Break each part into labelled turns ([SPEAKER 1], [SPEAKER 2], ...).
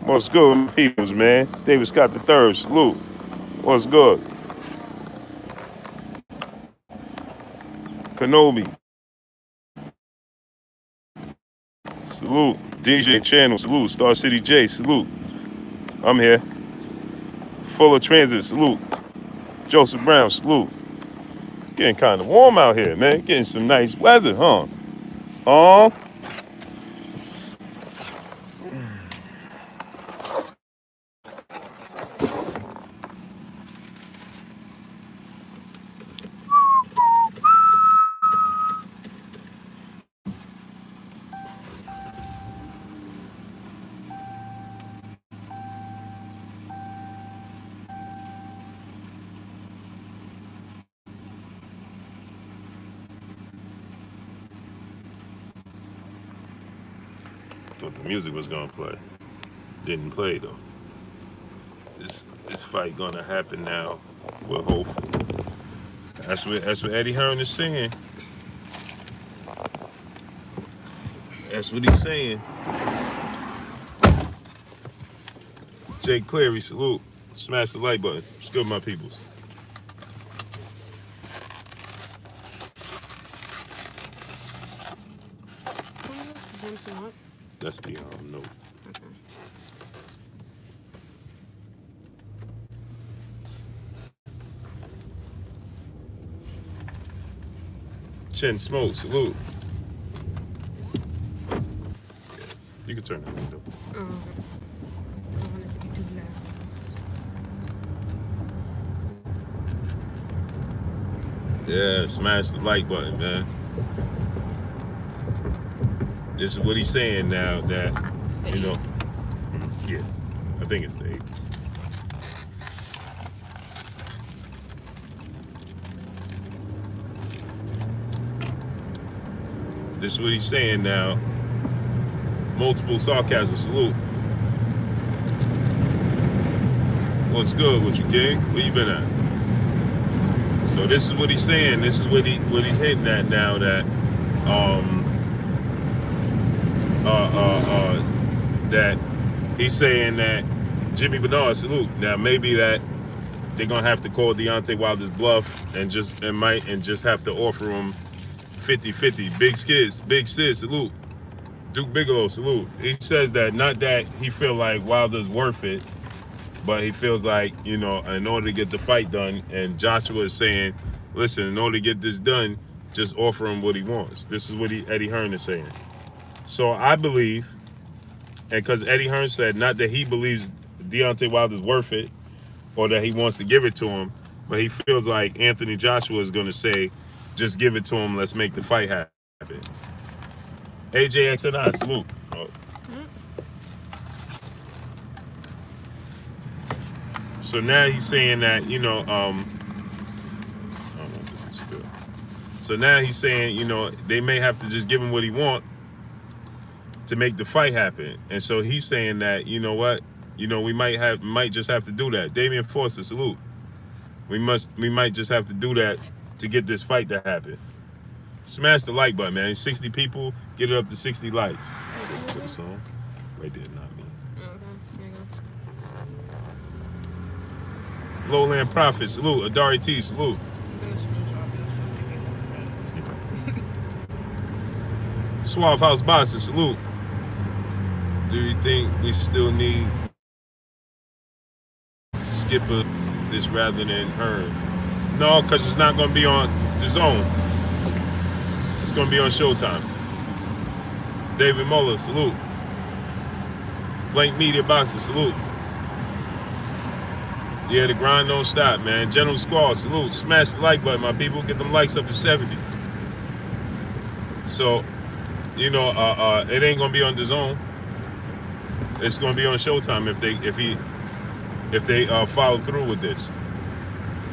[SPEAKER 1] What's good with my peoples, man? David Scott III, salute. What's good? Kenobi, salute. DJ Channel, salute. Star City J, salute. I'm here. Full of Transit, salute. Joseph Brown, salute. Getting kind of warm out here, man. Getting some nice weather, huh? Huh? Thought the music was gonna play. Didn't play though. This fight gonna happen now. We're hopeful. That's what Eddie Hearn is saying. That's what he's saying. Jake Cleary, salute. Smash the like button. It's good, my peoples. That's the note.
[SPEAKER 2] Okay.
[SPEAKER 1] Chin Smoke, salute. Yes. You can turn that window.
[SPEAKER 2] Okay. I don't want it to be too loud.
[SPEAKER 1] Yeah, smash the like button, man. This is what he's saying now that, you know, yeah, I think it's the 8th. This is what he's saying now. Multiple sarcasm, salute. What's good with you, King? Where you been at? So this is what he's saying. This is what he's hitting at now that that he's saying that Jimmy Bernard, salute. Now maybe that they're gonna have to call Deontay Wilder's bluff and just have to offer him 50-50. Big Sid, salute. Duke Bigelow, salute. He says that not that he feel like Wilder's worth it, but he feels like, you know, in order to get the fight done, and Joshua is saying, listen, in order to get this done, just offer him what he wants. This is what Eddie Hearn is saying. So I believe, and because Eddie Hearn said not that he believes Deontay Wilder's worth it or that he wants to give it to him, but he feels like Anthony Joshua is going to say, just give it to him, let's make the fight happen. AJX and I, salute. Oh. So now he's saying that, you know, I don't know if this is good. So now he's saying, you know, they may have to just give him what he wants to make the fight happen. And so he's saying that, you know what, you know, we might just have to do that. Damian Foster, salute. We might just have to do that to get this fight to happen. Smash the like button, man. 60 people, get it up to 60 likes. To the song. Right there, not me.
[SPEAKER 2] Okay, here you go.
[SPEAKER 1] Lowland Prophet, salute. Adari T, salute.
[SPEAKER 2] I'm gonna screenshot this just in case I forget.
[SPEAKER 1] Suave House Boxer, salute. Do you think we still need Skipper this rather than Hearn? No, because it's not going to be on the Zone. It's going to be on Showtime. David Muller, salute. Blank Media Boxer, salute. Yeah, the grind don't stop, man. General Squad, salute. Smash the like button, my people. Get them likes up to 70. So, you know, it ain't going to be on the Zone. It's going to be on Showtime if they follow through with this.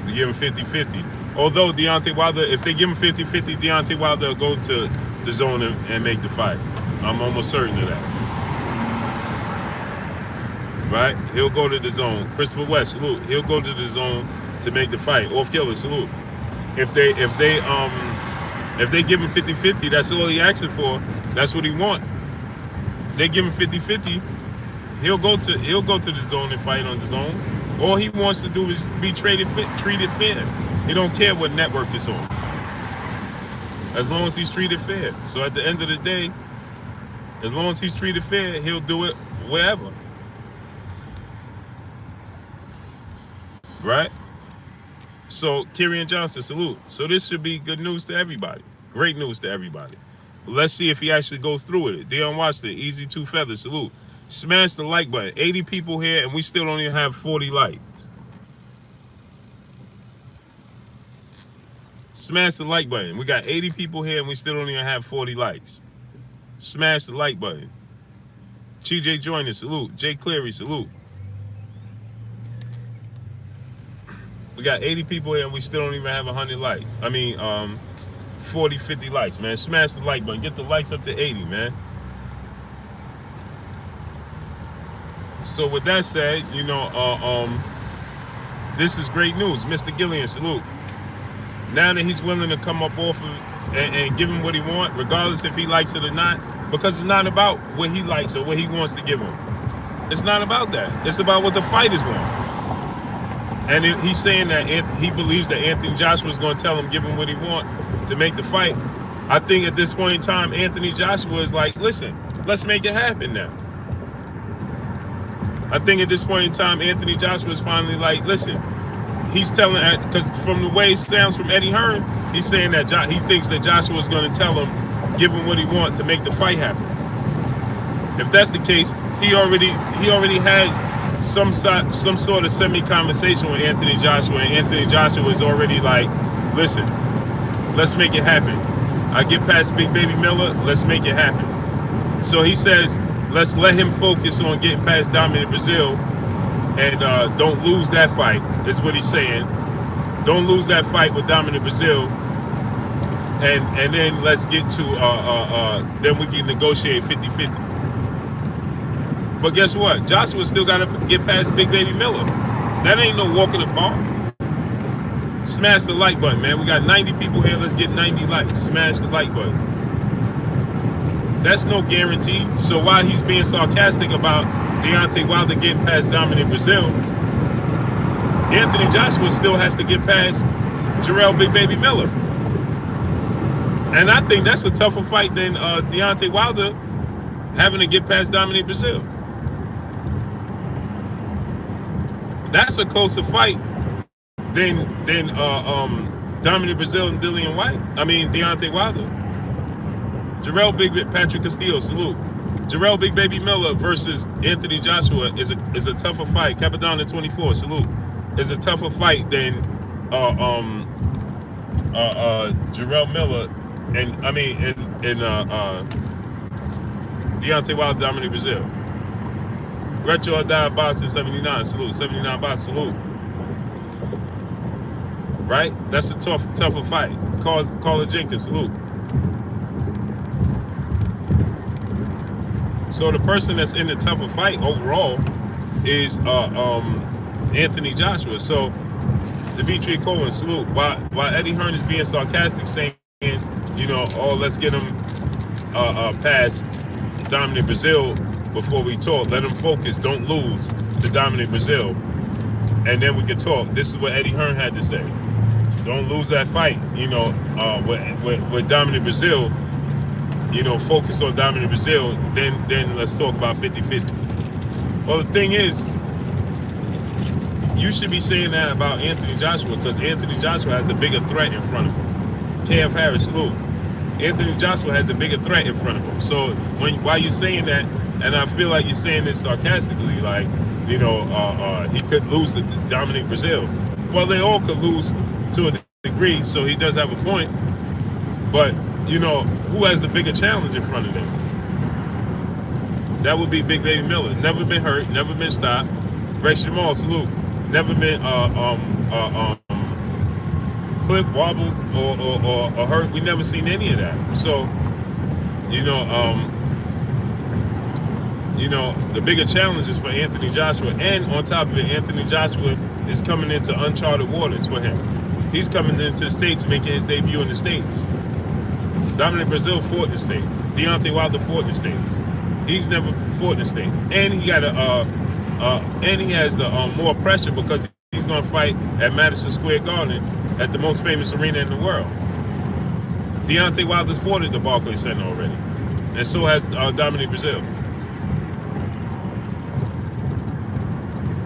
[SPEAKER 1] They give him 50-50. Although Deontay Wilder, if they give him 50-50, Deontay Wilder will go to the Zone and make the fight. I'm almost certain of that. Right? He'll go to the Zone. Christopher West, salute. He'll go to the Zone to make the fight. Off Killer, salute. If they give him 50-50, that's all he asking for. That's what he want. They give him 50-50. He'll go to the zone and fight on the zone. All he wants to do is be treated fair. He don't care what network it's on, as long as he's treated fair. So at the end of the day, as long as he's treated fair, he'll do it wherever. Right? So Kyrian Johnson, salute. So this should be good news to everybody. Great news to everybody. Let's see if he actually goes through with it. Dion watched it. Easy 2 feathers, salute. Smash the like button. 80 people here and we still don't even have 40 likes. Smash the like button. We got 80 people here and we still don't even have 40 likes. Smash the like button. TJ Joyner, salute. Jay Cleary, salute. We got 80 people here and we still don't even have 100 likes. 40, 50 likes, man. Smash the like button. Get the likes up to 80, man. So with that said, this is great news. Mr. Gillian, salute. Now that he's willing to come up off of and give him what he wants, regardless if he likes it or not, because it's not about what he likes or what he wants to give him. It's not about that. It's about what the fighters want. And he's saying that he believes that Anthony Joshua is going to tell him, give him what he wants to make the fight. I think at this point in time, Anthony Joshua is like, listen, let's make it happen now. I think at this point in time, Anthony Joshua is finally like, listen, he's telling, because from the way it sounds from Eddie Hearn, he's saying that he thinks that Joshua is going to tell him, give him what he wants to make the fight happen. If that's the case, he already had some sort of semi-conversation with Anthony Joshua, and Anthony Joshua was already like, listen, let's make it happen. I get past Big Baby Miller, let's make it happen. So he says, let's let him focus on getting past Dominic Brazil and don't lose that fight, is what he's saying. Don't lose that fight with Dominic Brazil. And then let's get to, then we can negotiate 50-50. But guess what? Joshua still got to get past Big Baby Miller. That ain't no walk in the park. Smash the like button, man. We got 90 people here. Let's get 90 likes. Smash the like button. That's no guarantee. So while he's being sarcastic about Deontay Wilder getting past Dominic Brazil, Anthony Joshua still has to get past Jarrell Big Baby Miller. And I think that's a tougher fight than Deontay Wilder having to get past Dominic Brazil. That's a closer fight than Dominic Brazil and Deontay Wilder. Jarrell Big Patrick Castillo, salute. Jarrell Big Baby Miller versus Anthony Joshua is a tougher fight. Capadonna 24, salute. Is a tougher fight than Jarrell Miller and Deontay Wilder, Dominic Brazil. Retro or Die Boxing 79, salute. 79 Box, salute. Right? That's a tougher fight. Carla Jenkins, salute. So the person that's in the tougher fight overall is Anthony Joshua. So Dimitri Cohen, salute. While Eddie Hearn is being sarcastic, saying, let's get him past Dominic Brazil before we talk. Let him focus. Don't lose to Dominic Brazil. And then we can talk. This is what Eddie Hearn had to say. Don't lose that fight, with Dominic Brazil. Focus on Dominic Brazil, then let's talk about 50-50. Well, the thing is, you should be saying that about Anthony Joshua because Anthony Joshua has the bigger threat in front of him. KF Harris, salute. Anthony Joshua has the bigger threat in front of him. So while you're saying that, and I feel like you're saying this sarcastically, like, he could lose to Dominic Brazil. Well, they all could lose to a degree, so he does have a point. But who has the bigger challenge in front of them? That would be Big Baby Miller. Never been hurt, never been stopped. Rex Jamal, salute. Never been clipped, wobbled, or hurt. We never seen any of that. So, the bigger challenge is for Anthony Joshua. And on top of it, Anthony Joshua is coming into uncharted waters for him. He's coming into the States, making his debut in the States. Dominic Brazil fought in the States. Deontay Wilder fought in the States. He's never fought in the States, and he got and he has the more pressure because he's going to fight at Madison Square Garden at the most famous arena in the world. Deontay Wilder's fought at the Barclays Center already, and so has Dominic Brazil.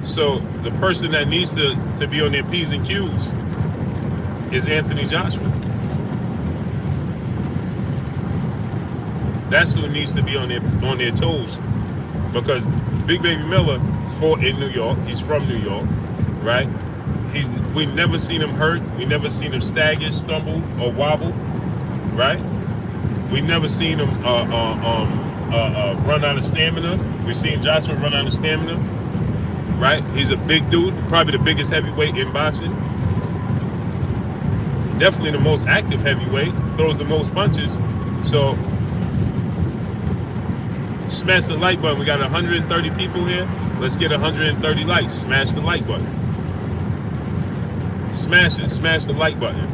[SPEAKER 1] So the person that needs to be on their P's and Q's is Anthony Joshua. That's who needs to be on their toes, because Big Baby Miller fought in New York. He's from New York, right? We never seen him hurt. We never seen him stagger, stumble, or wobble, right? We never seen him run out of stamina. We seen Joshua run out of stamina, right? He's a big dude, probably the biggest heavyweight in boxing. Definitely the most active heavyweight, throws the most punches. So smash the like button. We got 130 people here. Let's get 130 likes. Smash the like button. Smash it. Smash the like button.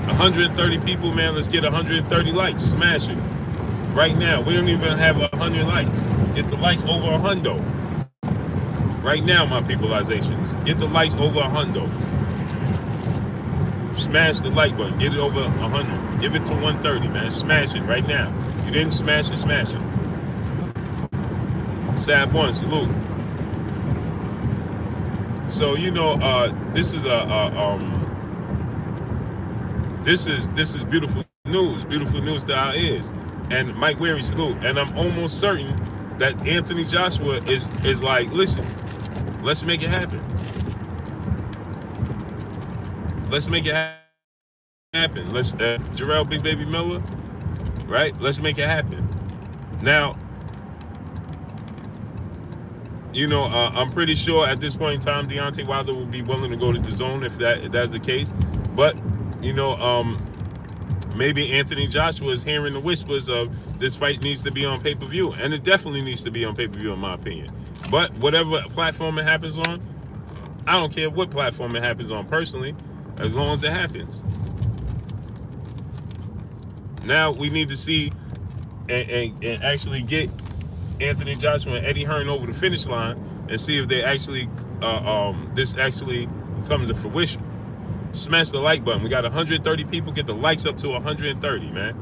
[SPEAKER 1] 130 people, man. Let's get 130 likes. Smash it. Right now. We don't even have 100 likes. Get the likes over 100. Right now, my peopleizations. Get the likes over 100. Smash the like button. Get it over 100. Give it to 130, man. Smash it right now. You didn't smash it, smash it. Sab one, salute. So this is this is beautiful news to our ears. And Mike Weary, salute. And I'm almost certain that Anthony Joshua is like, listen, let's make it happen. Let's make it happen. Let's Jarrell Big Baby Miller, right? Let's make it happen. Now, I'm pretty sure at this point in time, Deontay Wilder will be willing to go to the zone if that's the case. But maybe Anthony Joshua is hearing the whispers of this fight needs to be on pay-per-view, and it definitely needs to be on pay-per-view in my opinion. But whatever platform it happens on, I don't care what platform it happens on personally, as long as it happens. Now we need to see and actually get Anthony Joshua and Eddie Hearn over the finish line and see if they actually this actually comes to fruition. Smash the like button. We got 130 people. Get the likes up to 130, man.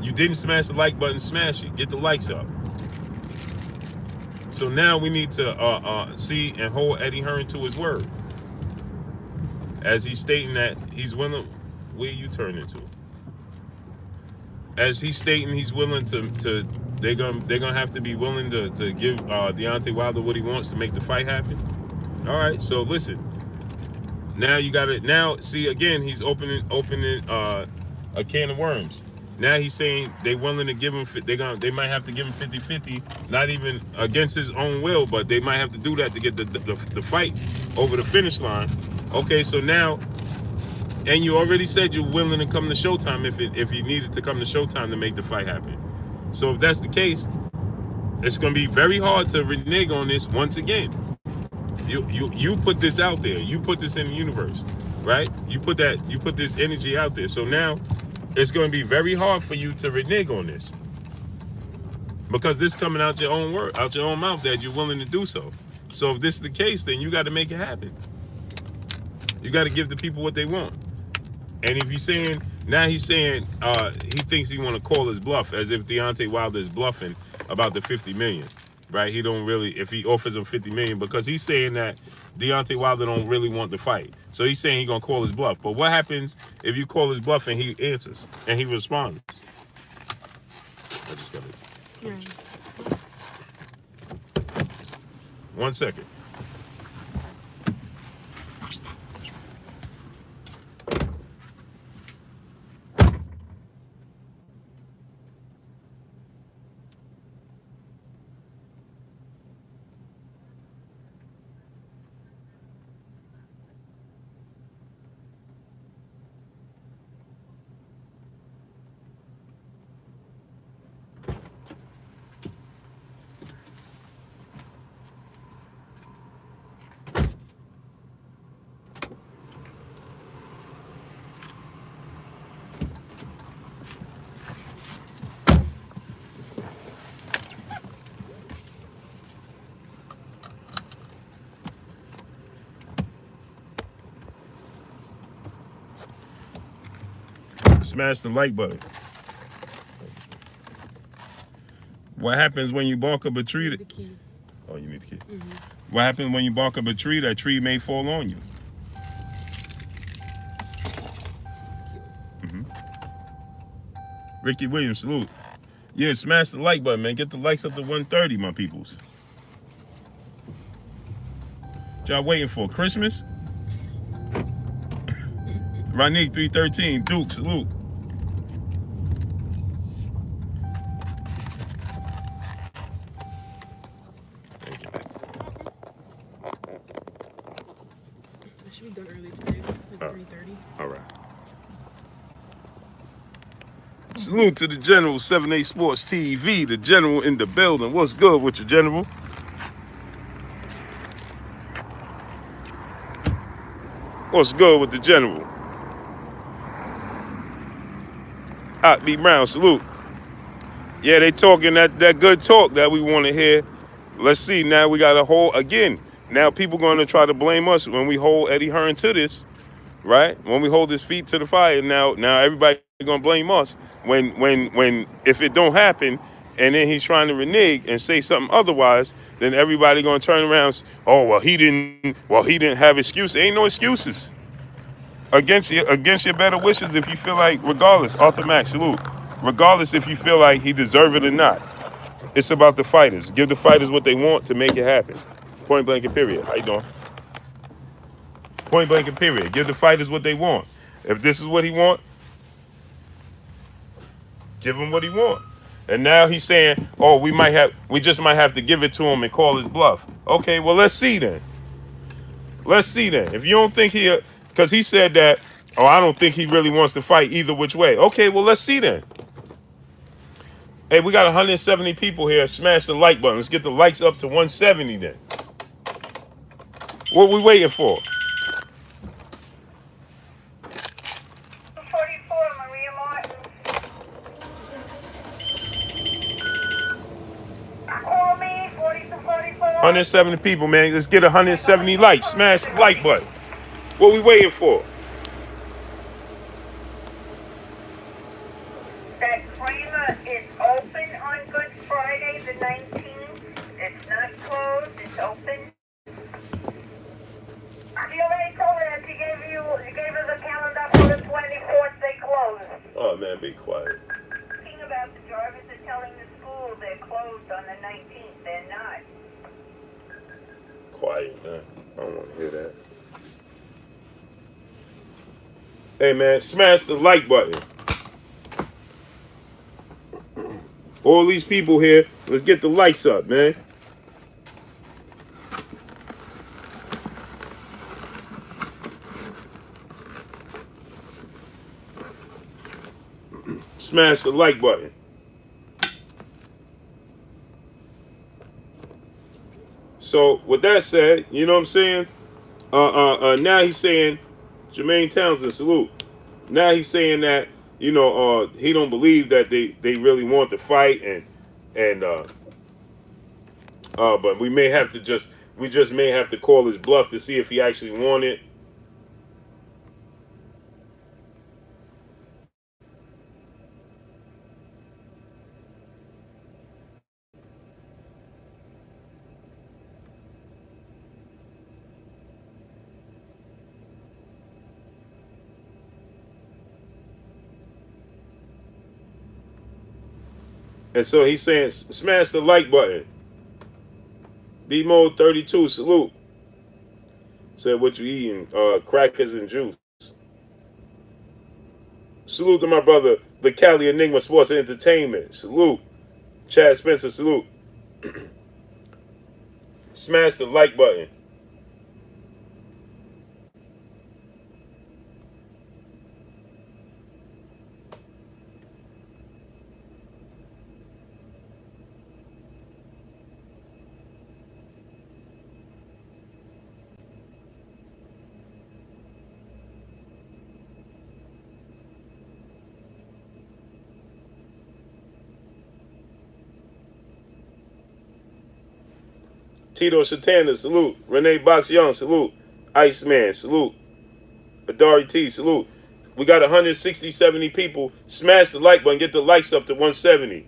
[SPEAKER 1] You didn't smash the like button, smash it. Get the likes up. So now we need to see and hold Eddie Hearn to his word, as he's stating that he's willing. Where you turning to? As he's stating he's willing to they're gonna have to be willing to give Deontay Wilder what he wants to make the fight happen. All right, so listen. Now you got it. Now see again, he's opening a can of worms. Now he's saying they willing to give him. They might have to give him 50-50, not even against his own will, but they might have to do that to get the fight over the finish line. Okay, so now. And you already said you're willing to come to Showtime if you needed to come to Showtime to make the fight happen. So if that's the case, it's going to be very hard to renege on this once again. You put this out there. You put this in the universe, right? You put this energy out there. So now it's going to be very hard for you to renege on this, because this coming out your own word, out your own mouth, that you're willing to do so. So if this is the case, then you got to make it happen. You got to give the people what they want. And if he's saying, now he's saying he thinks he want to call his bluff, as if Deontay Wilder is bluffing about the 50 million, right? He don't really, if he offers him 50 million, because he's saying that Deontay Wilder don't really want the fight. So he's saying he's going to call his bluff. But what happens if you call his bluff and he answers and he responds? I just got it. 1 second. Smash the like button. What happens when you bark up a tree?
[SPEAKER 3] The key.
[SPEAKER 1] Oh, you need the key.
[SPEAKER 3] Mm-hmm.
[SPEAKER 1] What happens when you bark up a tree? That tree may fall on you. Mm-hmm. Ricky Williams, salute. Yeah, smash the like button, man. Get the likes up to 130, my peoples. What y'all waiting for? Christmas? Ronique 313, Duke, salute. Thank you.
[SPEAKER 3] I should be done early today, like 3:30.
[SPEAKER 1] All right. Salute to the General, 7A Sports TV, the General in the building. What's good with you, General? What's good with the General? Hot B Brown, salute. Yeah, they talking that good talk that we want to hear. Let's see, now we got a whole, again, now people going to try to blame us when we hold Eddie Hearn to this, right? When we hold his feet to the fire, now everybody going to blame us when if it don't happen and then he's trying to renege and say something otherwise, then everybody going to turn around and say, oh, well, he didn't have excuses. Ain't no excuses. Against your better wishes, if you feel like, regardless, Arthur Max, salute. Regardless if you feel like he deserve it or not. It's about the fighters. Give the fighters what they want to make it happen. Point blank and period. How you doing? Point blank and period. Give the fighters what they want. If this is what he want, give him what he want. And now he's saying, oh, we just might have to give it to him and call his bluff. Okay, well, let's see then. Let's see then. If you don't think because he said that, oh, I don't think he really wants to fight either which way. Okay, well, let's see then. Hey, we got 170 people here. Smash the like button. Let's get the likes up to 170 then. What we waiting for?
[SPEAKER 4] 44, Maria Martin. Call me, 4244.
[SPEAKER 1] 170 people, man. Let's get 170 likes. Smash the like button. What we waiting for?
[SPEAKER 4] That Kramer is open on Good Friday, the 19th. It's not closed, it's open. She already told her that she gave her the calendar for the 24th, they closed.
[SPEAKER 1] Oh, man, be quiet.
[SPEAKER 4] Talking about the drivers are telling the school they're closed on the 19th. They're not.
[SPEAKER 1] Quiet, man. I don't want to hear that. Hey, man, smash the like button. All these people here, let's get the likes up, man. Smash the like button. So with that said, you know what I'm saying? Now he's saying, Jermaine Townsend, salute. Now he's saying that, you know, he don't believe that they really want to fight but we just may have to call his bluff to see if he actually want it. And so he's saying, smash the like button. B-Mode 32, salute. Said, what you eating? Crackers and juice. Salute to my brother, the Cali Enigma Sports and Entertainment. Salute. Chad Spencer, salute. Smash the like button. Tito Shatana, salute. Renee Box Young, salute. Iceman, salute. Adari T, salute. We got 160, 70 people. Smash the like button. Get the likes up to 170.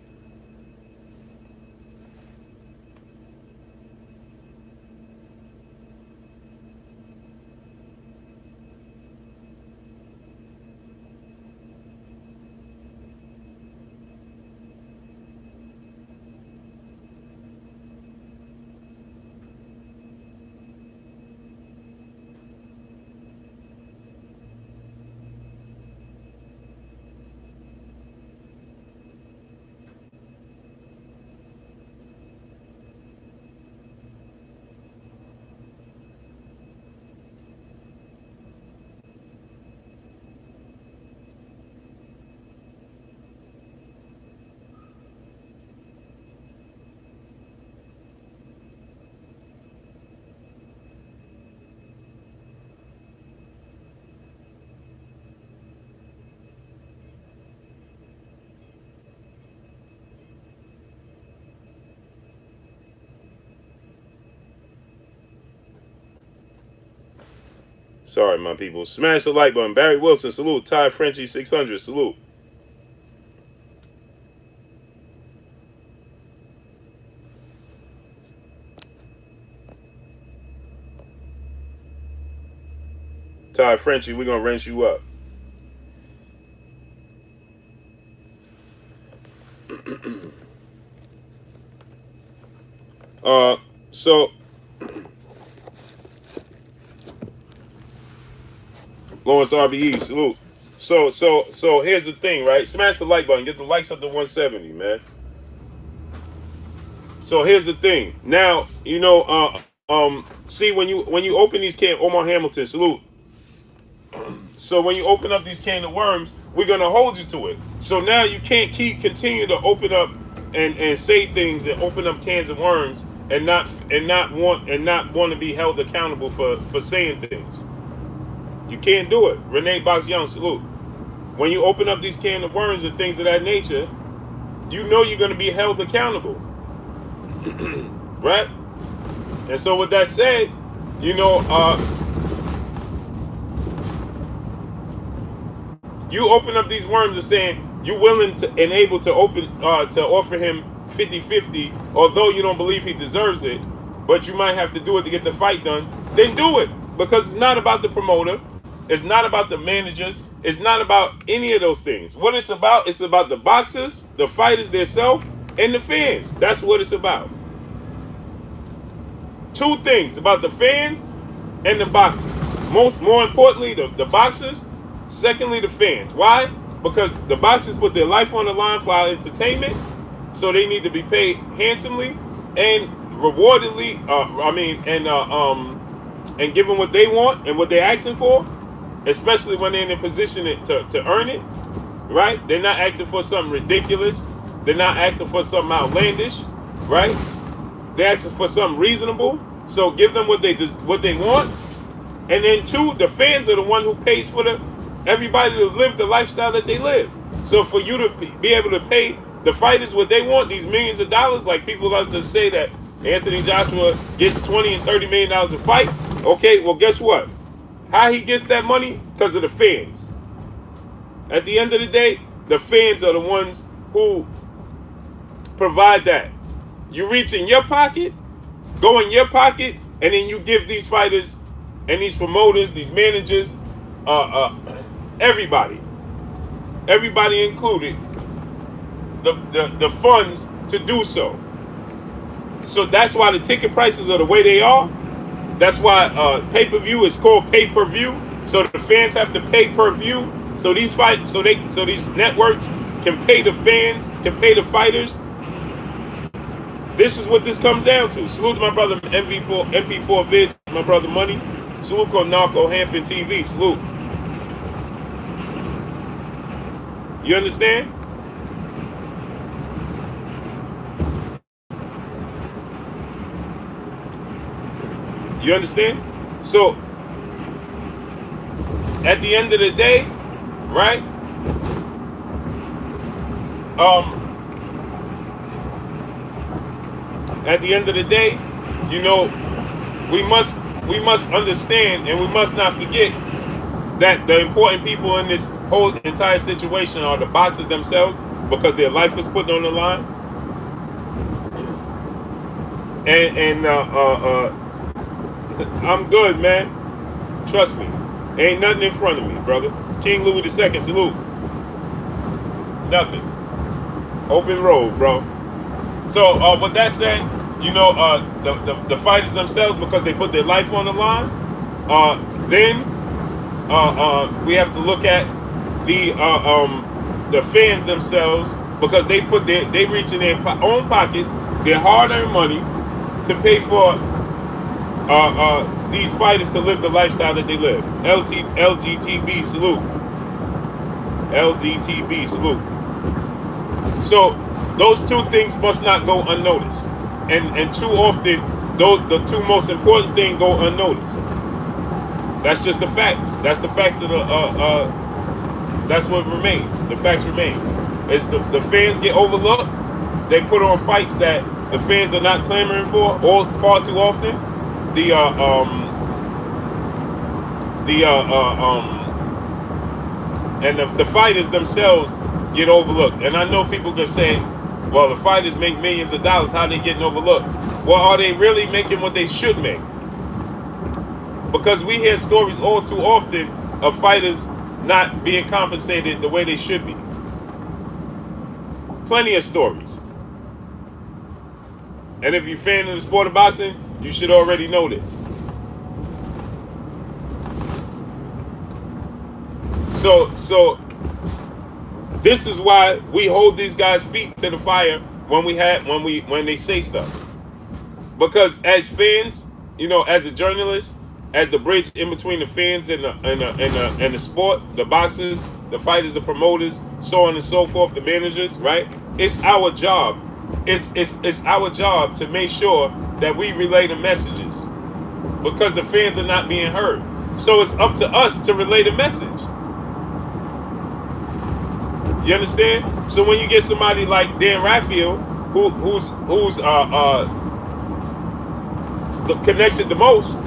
[SPEAKER 1] Sorry, my people. Smash the like button. Barry Wilson, salute. Ty Frenchie, 600, salute. Ty Frenchie, we're going to rinse you up. So Lawrence RBE, salute. So here's the thing, right? Smash the like button, get the likes up to 170, man. So here's the thing. Now, you know, see when you open these cans, Omar Hamilton, salute. So when you open up these can of worms, we're gonna hold you to it. So now you can't continue to open up and say things and open up cans of worms and not want to be held accountable for saying things. You can't do it. Renee Box Young, salute. When you open up these can of worms and things of that nature, you know you're gonna be held accountable. Right? And so with that said, you know, you open up these worms and saying you're willing to and able to offer him 50-50, although you don't believe he deserves it, but you might have to do it to get the fight done, then do it. Because it's not about the promoter, it's not about the managers, it's not about any of those things. What it's about the boxers, the fighters themselves, and the fans. That's what it's about. Two things about the fans and the boxers. More importantly, the boxers. Secondly, the fans. Why? Because the boxers put their life on the line for our entertainment, so they need to be paid handsomely and rewardedly. And give them what they want and what they're asking for, especially when they're in a position to earn it. Right? They're not asking for something ridiculous. They're not asking for something outlandish. Right? They're asking for something reasonable. So give them what they want. And then two, the fans are the one who pays for everybody to live the lifestyle that they live. So for you to be able to pay the fighters what they want, these millions of dollars, like people like to say that Anthony Joshua gets $20 and $30 million a fight. Okay, well guess what? How he gets that money? Because of the fans. At the end of the day, the fans are the ones who provide that. You reach in your pocket, go in your pocket, and then you give these fighters and these promoters, these managers, everybody included, the funds to do so. So that's why the ticket prices are the way they are. That's why pay-per-view is called pay-per-view. So the fans have to pay per view. So these these networks can pay the fans, can pay the fighters. This is what this comes down to. Salute to my brother MP4 Vid, my brother Money. Salute to Narco Hampton TV. Salute. You understand? You understand? So, at the end of the day, right? At the end of the day, you know, we must understand and we must not forget that the important people in this whole entire situation are the boxers themselves because their life is put on the line. And I'm good, man. Trust me. Ain't nothing in front of me, brother. King Louis II, salute. Nothing. Open road, bro. So with that said, you know, the fighters themselves, because they put their life on the line, then we have to look at the fans themselves, because they reach in their own pockets, their hard-earned money, to pay for these fighters to live the lifestyle that they live. LGTB salute. LGTB salute. So those two things must not go unnoticed, and too often the two most important things go unnoticed. That's just the facts. That's the facts of the. That's what remains. The facts remain. It's the fans get overlooked. They put on fights that the fans are not clamoring for, or far too often. And the fighters themselves get overlooked. And I know people can say, well, the fighters make millions of dollars. How are they getting overlooked? Well, are they really making what they should make? Because we hear stories all too often of fighters not being compensated the way they should be. Plenty of stories. And if you're a fan of the sport of boxing, you should already know this. So this is why we hold these guys' feet to the fire when they say stuff. Because as fans, you know, as a journalist, as the bridge in between the fans and the sport, the boxers, the fighters, the promoters, so on and so forth, the managers, right? It's our job. It's our job to make sure that we relay the messages, because the fans are not being heard. So it's up to us to relay the message. You understand? So when you get somebody like Dan Raphael, who's connected the most,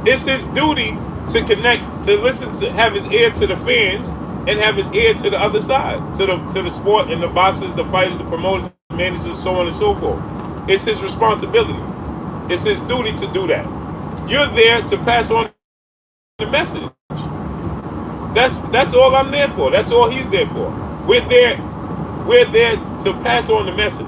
[SPEAKER 1] it's his duty to connect, to listen, to have his ear to the fans and have his ear to the other side, to the sport and the boxers, the fighters, the promoters, the managers, so on and so forth. It's his responsibility. It's his duty to do that. You're there to pass on the message. That's all I'm there for. That's all he's there for. We're there to pass on the message.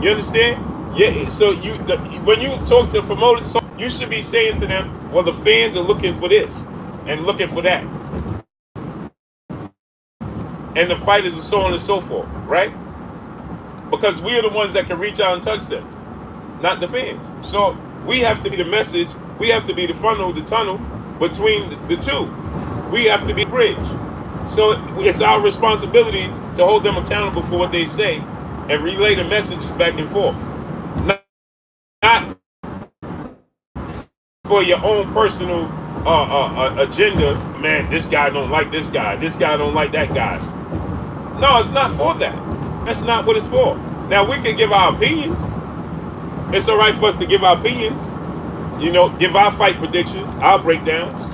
[SPEAKER 1] You understand? Yeah. So when you talk to promoters, you should be saying to them, well, the fans are looking for this and looking for that, and the fighters are so on and so forth, right? Because we are the ones that can reach out and touch them, not the fans. So we have to be the message. We have to be the funnel, the tunnel between the two. We have to be the bridge. So it's our responsibility to hold them accountable for what they say and relay the messages back and forth. Not for your own personal agenda. Man, this guy don't like this guy. This guy don't like that guy. No, it's not for that. That's not what it's for. Now, we can give our opinions. It's all right for us to give our opinions. You know, give our fight predictions, our breakdowns,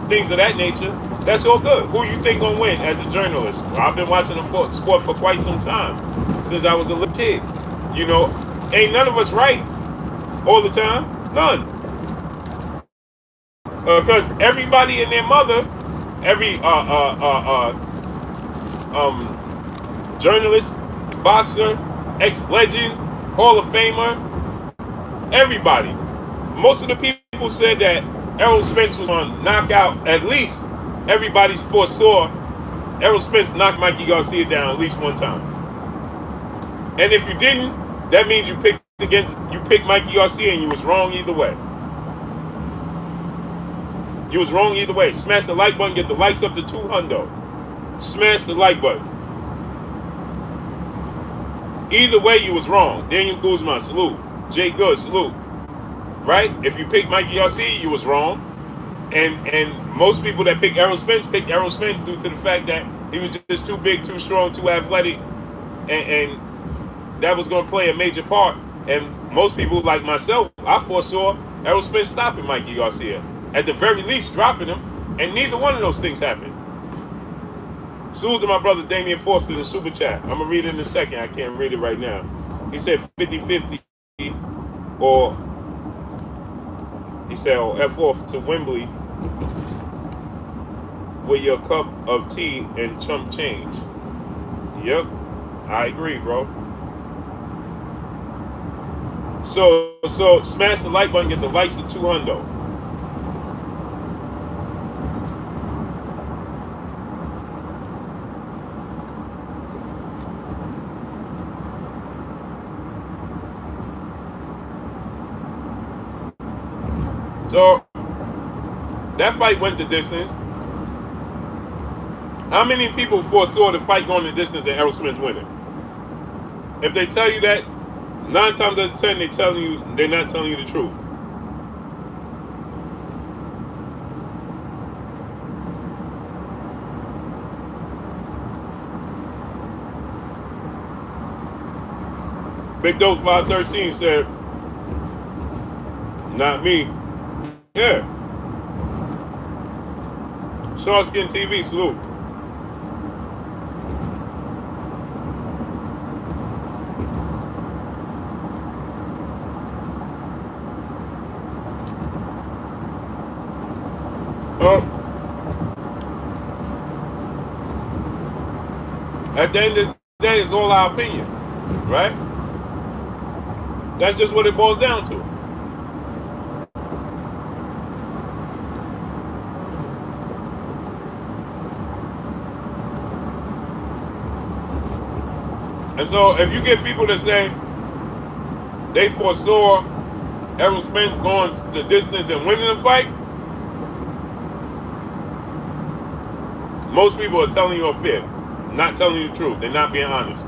[SPEAKER 1] things of that nature. That's all good. Who you think gonna win as a journalist? Well, I've been watching the sport for quite some time, since I was a little kid. You know, ain't none of us right all the time. None. Because everybody and their mother, every journalist, boxer, ex-legend, Hall of Famer, everybody. Most of the people said that Errol Spence was on knockout. At least everybody foresaw Errol Spence knocked Mikey Garcia down at least one time. And if you didn't, that means you picked Mikey Garcia and you was wrong either way. You was wrong either way. Smash the like button, get the likes up to 200. Smash the like button. Either way, you was wrong. Daniel Guzman, salute. Jay Good, salute. Right? If you picked Mikey Garcia, you was wrong. And most people that picked Errol Spence due to the fact that he was just too big, too strong, too athletic, and that was going to play a major part. And most people, like myself, I foresaw Errol Spence stopping Mikey Garcia. at the very least dropping him, and neither one of those things happened. Salute to my brother Damian Foster in the super chat. I'm gonna read it in a second. I can't read it right now. He said 50-50, or he said, F off to Wembley with your cup of tea and chump change. Yep, I agree, bro. So smash the like button, get the likes to 200. So that fight went the distance. How many people foresaw the fight going the distance and Errol Spence winning? If they tell you that, 9 times out of 10 they're not telling you the truth. Big Dose 513 said, not me. Yeah. Short Skin TV, salute. At the end of the day, it's all our opinion, right? That's just what it boils down to. And so if you get people that say they foresaw Errol Spence going the distance and winning the fight, most people are telling you a fib, not telling you the truth. They're not being honest.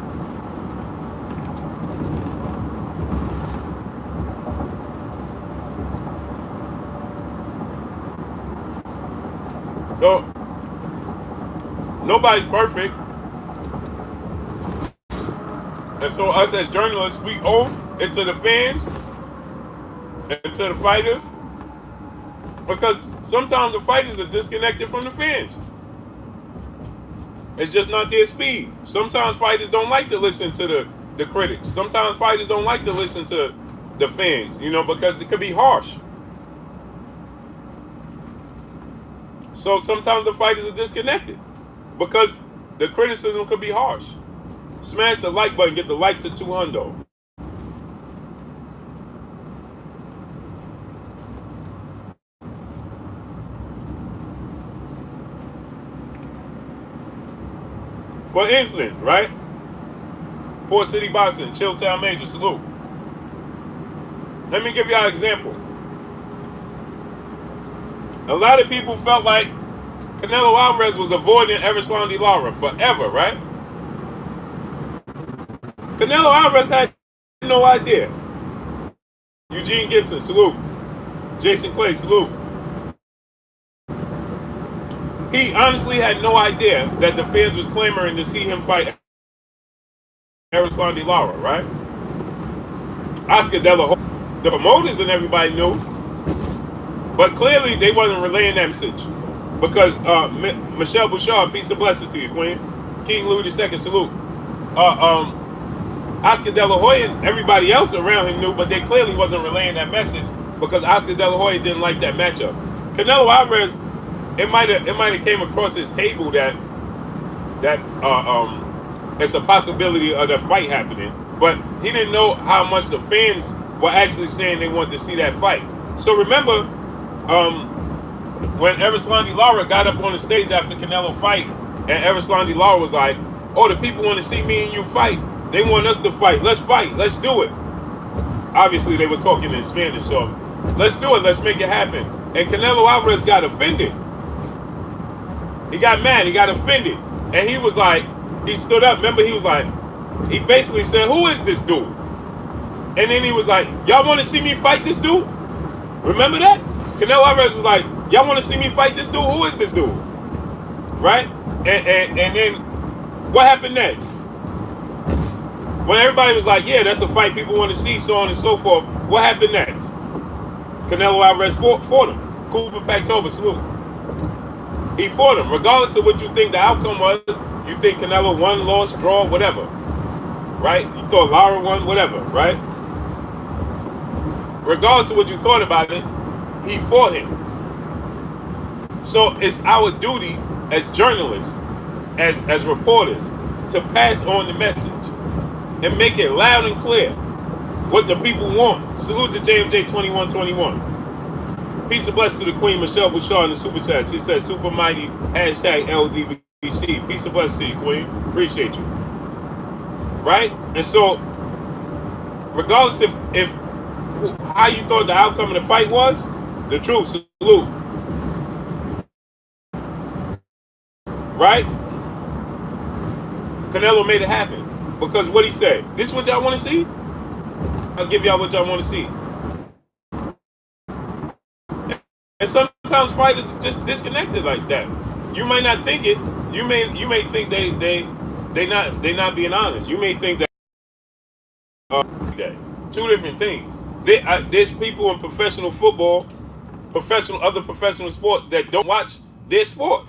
[SPEAKER 1] So nobody's perfect. And so us as journalists, we owe it to the fans and to the fighters, because sometimes the fighters are disconnected from the fans. It's just not their speed. Sometimes fighters don't like to listen to the critics. Sometimes fighters don't like to listen to the fans, because it could be harsh. So sometimes the fighters are disconnected because the criticism could be harsh. Smash the like button, get the likes to 200. For instance, right? Port City Boxing, Chilltown Major, salute. Let me give y'all an example. A lot of people felt like Canelo Alvarez was avoiding Erislandy Lara forever, right? Canelo Alvarez had no idea. Eugene Gibson, salute. Jason Clay, salute. He honestly had no idea that the fans was clamoring to see him fight Erislandy Lara, right? Oscar De La Hoya, the promoters and everybody knew, but clearly they wasn't relaying that message because Michelle Bouchard, peace and blessings to you, Queen. King Louis II, salute. Oscar De La Hoya and everybody else around him knew, but they clearly wasn't relaying that message because Oscar De La Hoya didn't like that matchup. Canelo Alvarez, it might have came across his table that it's a possibility of the fight happening, but he didn't know how much the fans were actually saying they wanted to see that fight. So remember, when Erislandy Lara got up on the stage after Canelo fight, and Erislandy Lara was like, "Oh, the people want to see me and you fight. They want us to fight. Let's fight. Let's do it." Obviously, they were talking in Spanish, so let's do it. Let's make it happen. And Canelo Alvarez got offended. He got mad. He got offended. And he was like, he stood up. Remember, he was like, he basically said, "Who is this dude?" And then he was like, "Y'all want to see me fight this dude?" Remember that? Canelo Alvarez was like, "Y'all want to see me fight this dude? Who is this dude?" Right? And then what happened next? When everybody was like, "Yeah, that's a fight people want to see," so on and so forth, what happened next? Canelo Alvarez fought him. Cooper Pactova, salute. He fought him. Regardless of what you think the outcome was, you think Canelo won, lost, draw, whatever. Right? You thought Lara won, whatever, right? Regardless of what you thought about it, he fought him. So it's our duty as journalists, as reporters, to pass on the message and make it loud and clear what the people want. Salute to JMJ 2121. Peace and blessings to the Queen Michelle Bouchard in the super chat. She says super mighty hashtag LDBC. Peace and blessings to you, Queen. Appreciate you. Right? And so, regardless if how you thought the outcome of the fight was, the truth, salute. Right? Canelo made it happen. Because what he said, this is what y'all want to see? I'll give y'all what y'all want to see. And sometimes fighters are just disconnected like that. You might not think it. You may think they not being honest. You may think that two different things. There's people in professional football, other professional sports that don't watch their sport.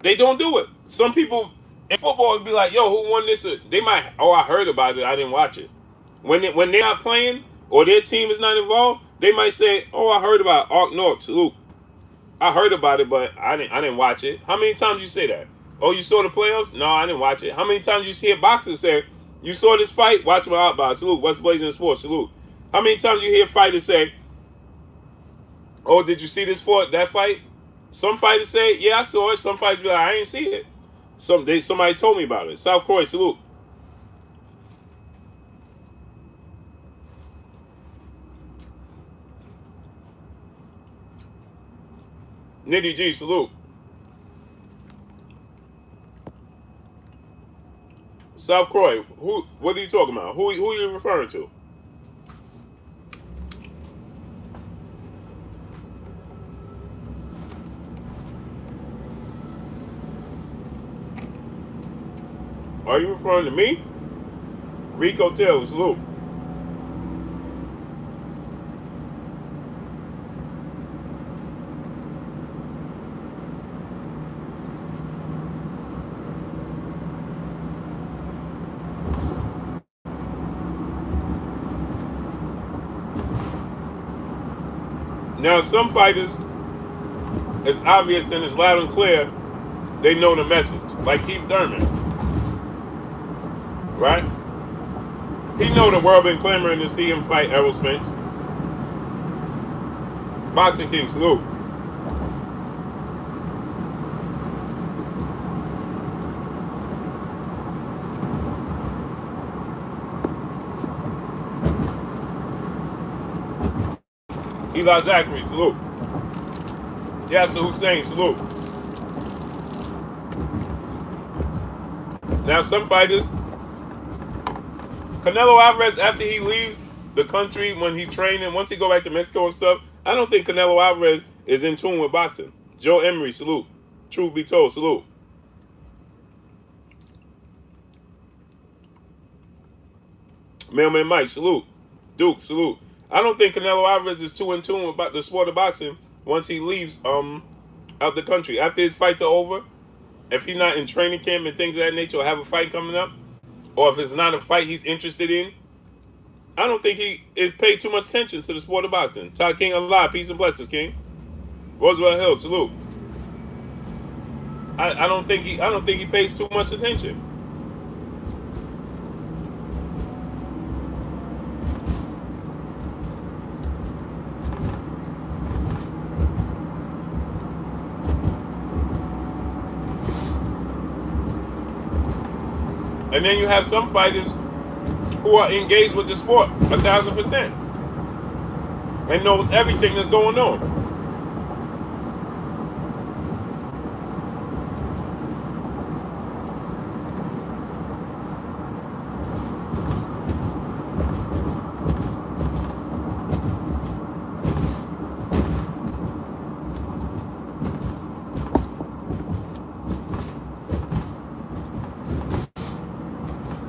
[SPEAKER 1] They don't do it. Some people in football would be like, "Yo, who won this?" They might, "Oh, I heard about it. I didn't watch it." When they're not playing or their team is not involved, they might say, "Oh, I heard about Ark Nork, salute. I heard about it, but I didn't watch it." How many times you say that? "Oh, you saw the playoffs?" "No, I didn't watch it." How many times you see a boxer say, "You saw this fight? Watch my outbound, salute. What's blazing in sports, salute." How many times you hear fighters say, "Oh, did you see that fight?" Some fighters say, "Yeah, I saw it." Some fighters be like, "I ain't see it." Somebody told me about it. South Korea, salute. Nitty G, salute. South Korea, what are you talking about? Who are you referring to? Are you referring to me? Rico Taylor, salute. Now, some fighters, it's obvious and it's loud and clear, they know the message. Like Keith Thurman. Right? He know the world been clamoring to see him fight Errol Spence. Boxing King, salute. Eli Zachary, salute. Yasser Hussein, salute. Now, some fighters, Canelo Alvarez, after he leaves the country, when he's training, once he go back to Mexico and stuff, I don't think Canelo Alvarez is in tune with boxing. Joe Emery, salute. Truth be told, salute. Mailman Mike, salute. Duke, salute. I don't think Canelo Alvarez is too in tune about the sport of boxing once he leaves out the country. After his fights are over, if he's not in training camp and things of that nature, or have a fight coming up, or if it's not a fight he's interested in, I don't think he paid too much attention to the sport of boxing. Todd King, alive, peace and blessings, King. Roosevelt Hill, salute. I don't think he pays too much attention. And then you have some fighters who are engaged with the sport 1,000% and knows everything that's going on.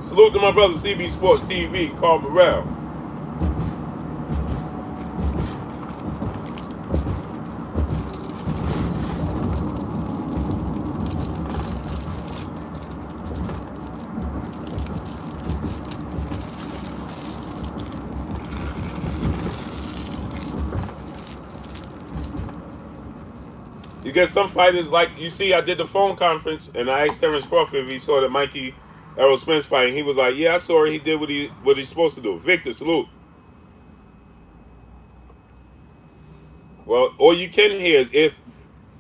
[SPEAKER 1] Salute to my brother CB Sports TV, Carl Morrell. Because some fighters, like you see, I did the phone conference and I asked Terrence Crawford if he saw the Mikey Errol Spence fight, and he was like, "Yeah, I saw it. He did what he's supposed to do." Victor, salute. Well, all you can hear is if,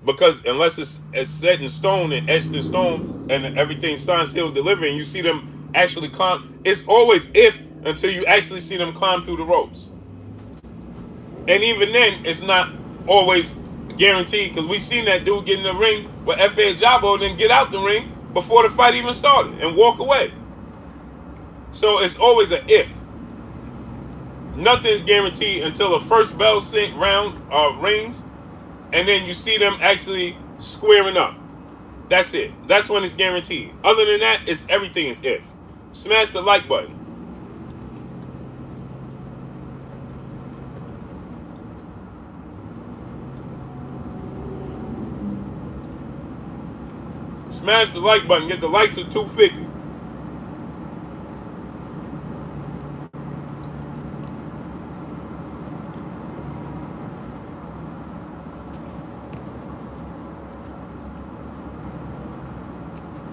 [SPEAKER 1] because unless it's set in stone and etched in stone and everything signed, sealed, delivered, and you see them actually climb, it's always if until you actually see them climb through the ropes. And even then, it's not always guaranteed, because we seen that dude get in the ring with F.A. Jabo and then get out the ring before the fight even started and walk away. So it's always an if. Nothing's guaranteed until the first bell rings, and then you see them actually squaring up. That's it. That's when it's guaranteed. Other than that, everything is if. Smash the like button. Smash the like button. Get the likes of 250.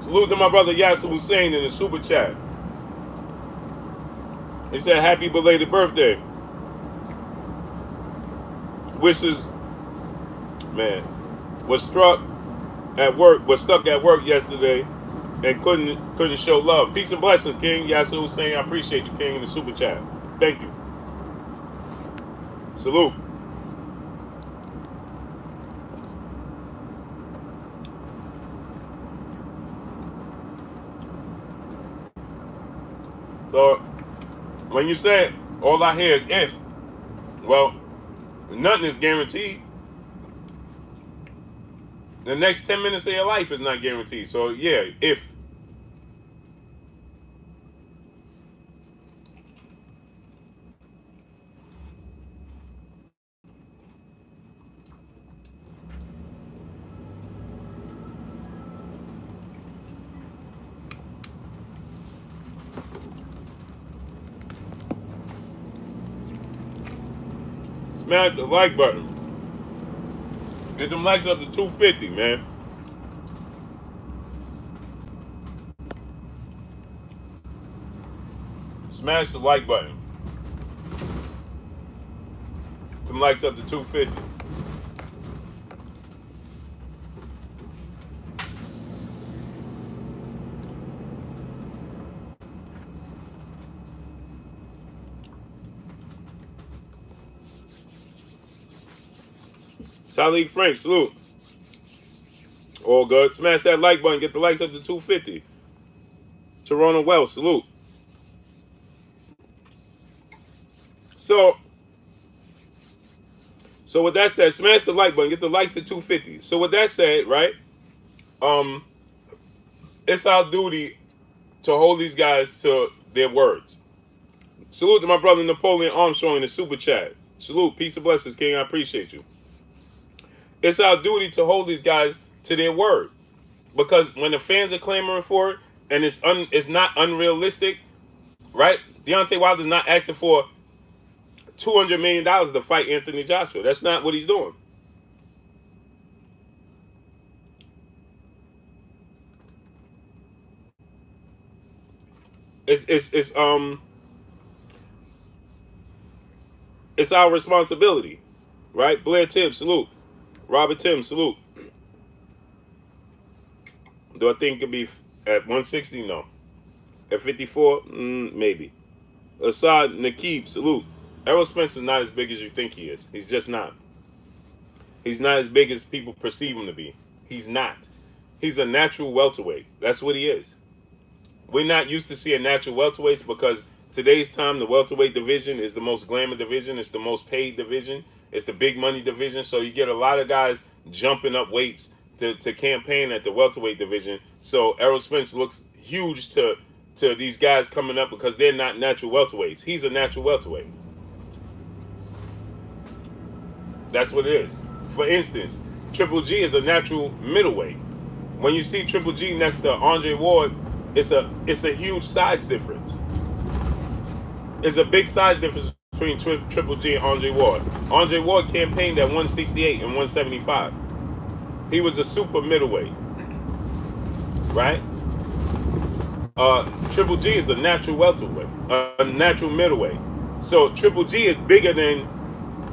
[SPEAKER 1] Salute to my brother Yasser Hussein in the super chat. He said, "Happy belated birthday. Wishes, man, was stuck at work yesterday and couldn't show love. Peace and blessings, King Yasser Hussein. I appreciate you, King, in the super chat. Thank you. Salute." So when you say all I hear is if, well, nothing is guaranteed. The next 10 minutes of your life is not guaranteed. So yeah, if. Smash the like button. Get them likes up to 250, man. Smash the like button. Them likes up to 250. Talik Frank, salute. All good. Smash that like button. Get the likes up to 250. Toronto Wells, salute. So with that said, smash the like button. Get the likes to 250. So with that said, right? It's our duty to hold these guys to their words. Salute to my brother Napoleon Armstrong in the super chat. Salute. Peace and blessings, King. I appreciate you. It's our duty to hold these guys to their word, because when the fans are clamoring for it and it's not unrealistic, right? Deontay Wilder's not asking for $200 million to fight Anthony Joshua. That's not what he's doing. It's our responsibility, right? Blair Tibbs, salute. Robert Tim, salute. Do I think it could be at 160? No. At 54? Maybe. Assad Nakib, salute. Errol Spence is not as big as you think he is. He's just not. He's not as big as people perceive him to be. He's not. He's a natural welterweight. That's what he is. We're not used to seeing natural welterweights because today's time, the welterweight division is the most glamour division. It's the most paid division. It's the big money division. So you get a lot of guys jumping up weights to campaign at the welterweight division. So Errol Spence looks huge to these guys coming up because they're not natural welterweights. He's a natural welterweight. That's what it is. For instance, Triple G is a natural middleweight. When you see Triple G next to Andre Ward, it's a huge size difference. It's a big size difference between Triple G and Andre Ward. Andre Ward campaigned at 168 and 175. he was a super middleweight, right? Triple G is a natural welterweight, a natural middleweight. So Triple G is bigger than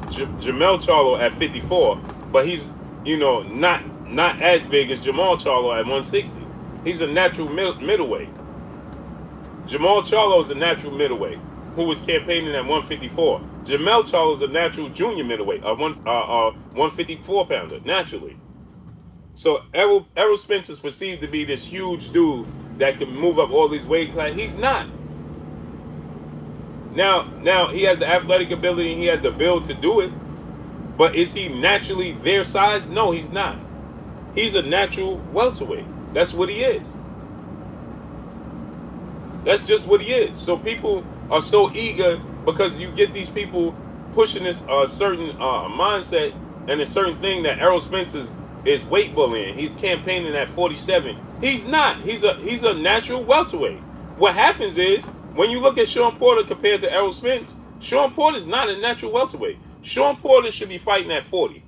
[SPEAKER 1] Jamel Charlo at 54, but he's not as big as Jamal Charlo at 160. He's a natural middleweight. Jamal Charlo is a natural middleweight who was campaigning at 154. Jamel Charlo is a natural junior middleweight, a 154 pounder naturally. So Errol Spence is perceived to be this huge dude that can move up all these weight classes. He's not. Now he has the athletic ability and he has the build to do it, but is he naturally their size? No, he's not. He's a natural welterweight. That's what he is. That's just what he is. So people are so eager because you get these people pushing this certain mindset and a certain thing that Errol Spence is weight bullying. He's campaigning at 47. He's not. He's a natural welterweight. What happens is when you look at Sean Porter compared to Errol Spence, Sean Porter is not a natural welterweight. Sean Porter should be fighting at 40.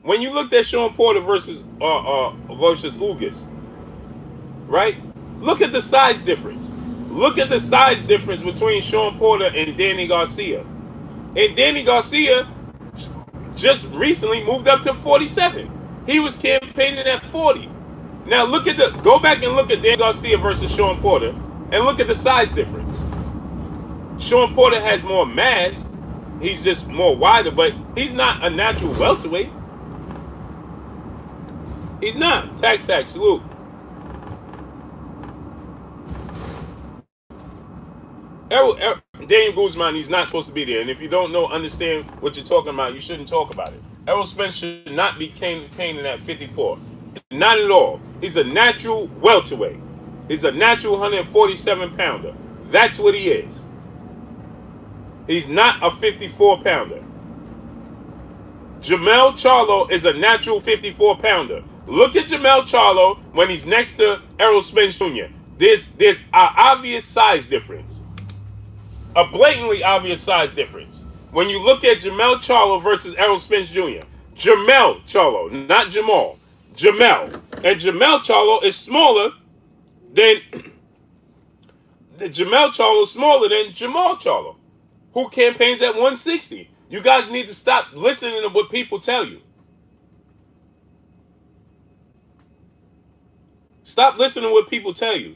[SPEAKER 1] When you looked at Sean Porter versus Ugas, right? Look at the size difference. Look at the size difference between Sean Porter and Danny Garcia. And Danny Garcia just recently moved up to 47. He was campaigning at 40. Now go back and look at Danny Garcia versus Sean Porter and look at the size difference. Sean Porter has more mass. He's just more wider, but he's not a natural welterweight. He's not. Tax, salute. Daniel Guzman, he's not supposed to be there. And if you don't understand what you're talking about, you shouldn't talk about it. Errol Spence should not be campaigning at 54. Not at all. He's a natural welterweight. He's a natural 147 pounder. That's what he is. He's not a 54 pounder. Jamel Charlo is a natural 54 pounder. Look at Jamel Charlo when he's next to Errol Spence Jr. There's an obvious size difference. A blatantly obvious size difference. When you look at Jamel Charlo versus Errol Spence Jr. Jamel Charlo, not Jamal. Jamel. And Jamel Charlo is smaller than Jamal Charlo, who campaigns at 160. You guys need to stop listening to what people tell you. Stop listening to what people tell you.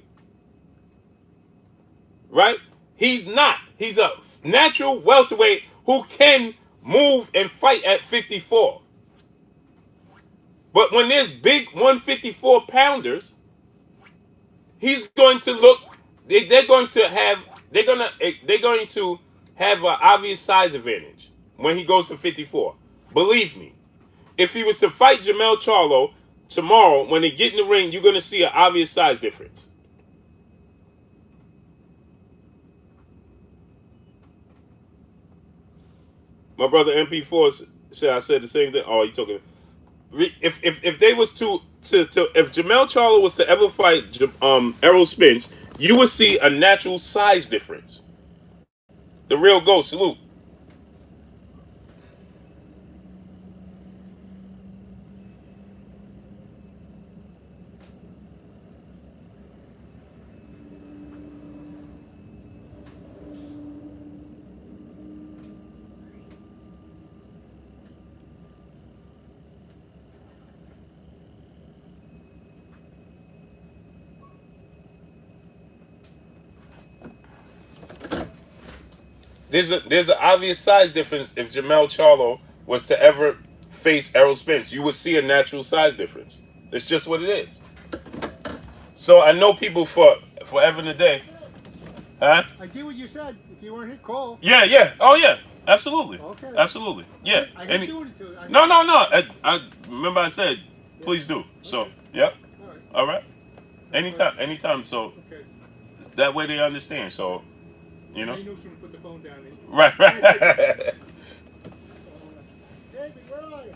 [SPEAKER 1] Right? He's not. He's a natural welterweight who can move and fight at 54. But when there's big 154 pounders, he's going to look. They're going to have an obvious size advantage when he goes for 54. Believe me, if he was to fight Jamel Charlo tomorrow, when they get in the ring, you're going to see an obvious size difference. My brother MP4 said I said the same thing. Oh, you talking? If they was to if Jamel Charlo was to ever fight Errol Spence, you would see a natural size difference. The real GOAT, salute. There's an obvious size difference if Jamel Charlo was to ever face Errol Spence. You would see a natural size difference. It's just what it is. So I know people forever and a day. Huh?
[SPEAKER 5] I did what you said. If you weren't hit, call.
[SPEAKER 1] Yeah. Oh yeah. Absolutely.
[SPEAKER 5] Okay.
[SPEAKER 1] Absolutely. Yeah.
[SPEAKER 5] I hate doing it to you.
[SPEAKER 1] No. I remember I said, please do. So, yep. All right. Anytime. So
[SPEAKER 5] Okay.
[SPEAKER 1] that way they understand. So, you know.
[SPEAKER 5] I know soon to put the phone down.
[SPEAKER 1] Right.
[SPEAKER 5] David, where are you?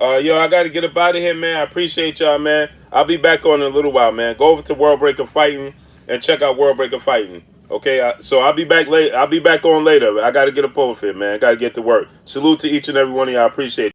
[SPEAKER 1] Yo, I got to get up out of here, man. I appreciate y'all, man. I'll be back on in a little while, man. Go over to World Breaker Fighting and check out World Breaker Fighting. Okay, so I'll be back late. I'll be back on later. I got to get up over here, man. I got to get to work. Salute to each and every one of y'all. I appreciate it.